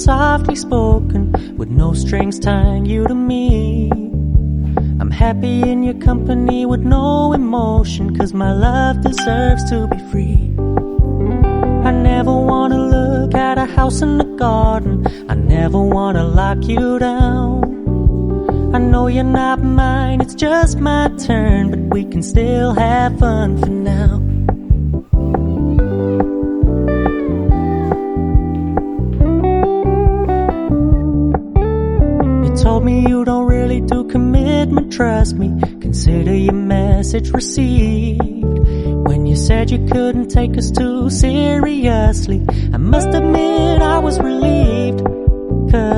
softly spoken, with no strings tying you to me. I'm happy in your company with no emotion, 'cause my love deserves to be free. I never wanna look at a house in the garden, I never wanna lock you down. I know you're not mine, it's just my turn, but we can still have fun for now. You told me you don't really do commitment, trust me, consider your message received. When you said you couldn't take us too seriously, I must admit I was relieved, 'cause